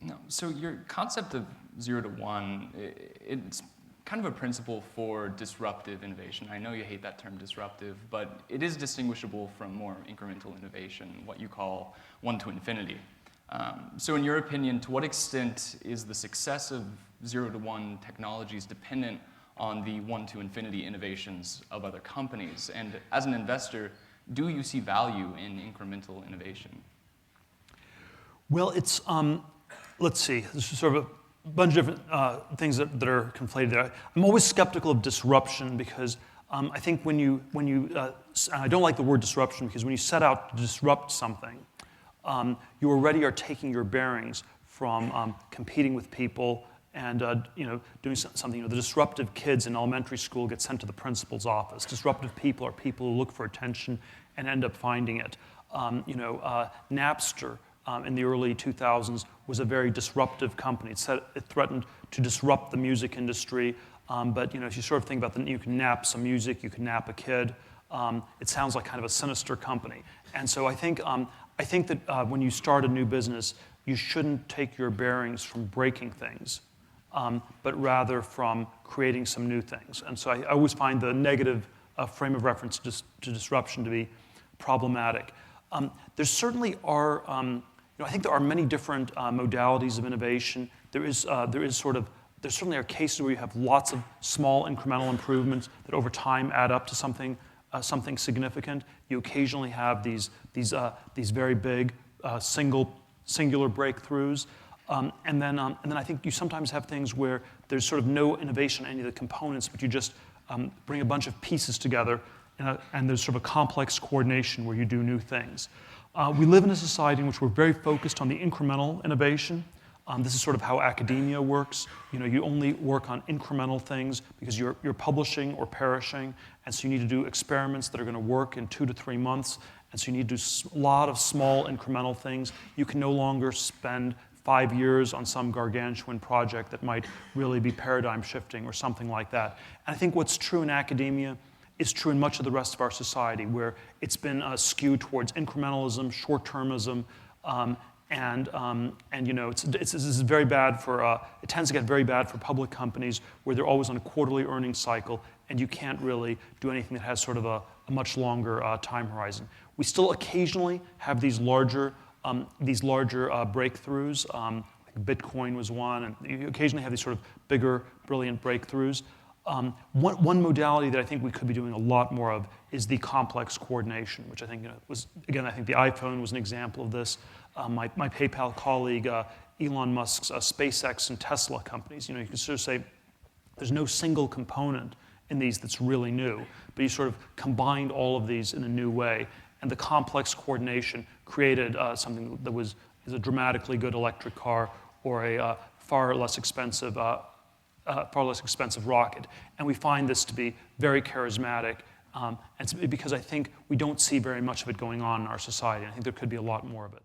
No. So your concept of 0 to 1, it's kind of a principle for disruptive innovation. I know you hate that term disruptive, but it is distinguishable from more incremental innovation, what you call 1 to infinity. So in your opinion, to what extent is the success of 0 to 1 technologies dependent on the 1 to infinity innovations of other companies? And as an investor, do you see value in incremental innovation? Well, it's, let's see, this is sort of a bunch of different things that are conflated there. I'm always skeptical of disruption because I think when you I don't like the word disruption because when you set out to disrupt something, you already are taking your bearings from competing with people and doing something. The disruptive kids in elementary school get sent to the principal's office. Disruptive people are people who look for attention and end up finding it. Napster in the early 2000s was a very disruptive company. It threatened to disrupt the music industry. But if you sort of think about that, you can nap some music, you can nap a kid. It sounds like kind of a sinister company. And so I think that when you start a new business, you shouldn't take your bearings from breaking things, but rather from creating some new things. And so I always find the negative frame of reference to disruption to be problematic. There certainly are, I think there are many different modalities of innovation. There certainly are cases where you have lots of small incremental improvements that over time add up to something significant. You occasionally have these very big singular breakthroughs, and then I think you sometimes have things where there's sort of no innovation in any of the components, but you just bring a bunch of pieces together, and there's sort of a complex coordination where you do new things. We live in a society in which we're very focused on the incremental innovation. This is sort of how academia works. You only work on incremental things because you're publishing or perishing, and so you need to do experiments that are going to work in 2 to 3 months, and so you need to do a lot of small incremental things. You can no longer spend 5 years on some gargantuan project that might really be paradigm shifting or something like that. And I think what's true in academia is true in much of the rest of our society, where it's been skewed towards incrementalism, short-termism, this is very bad for. It tends to get very bad for public companies where they're always on a quarterly earnings cycle, and you can't really do anything that has sort of a much longer time horizon. We still occasionally have these larger breakthroughs. Bitcoin was one, and you occasionally have these sort of bigger, brilliant breakthroughs. One modality that I think we could be doing a lot more of is the complex coordination, which I think I think the iPhone was an example of this. My PayPal colleague, Elon Musk's SpaceX and Tesla companies, you can sort of say there's no single component in these that's really new, but you sort of combined all of these in a new way, and the complex coordination created something that was a dramatically good electric car or a far less expensive rocket. And we find this to be very charismatic, and it's because I think we don't see very much of it going on in our society. I think there could be a lot more of it.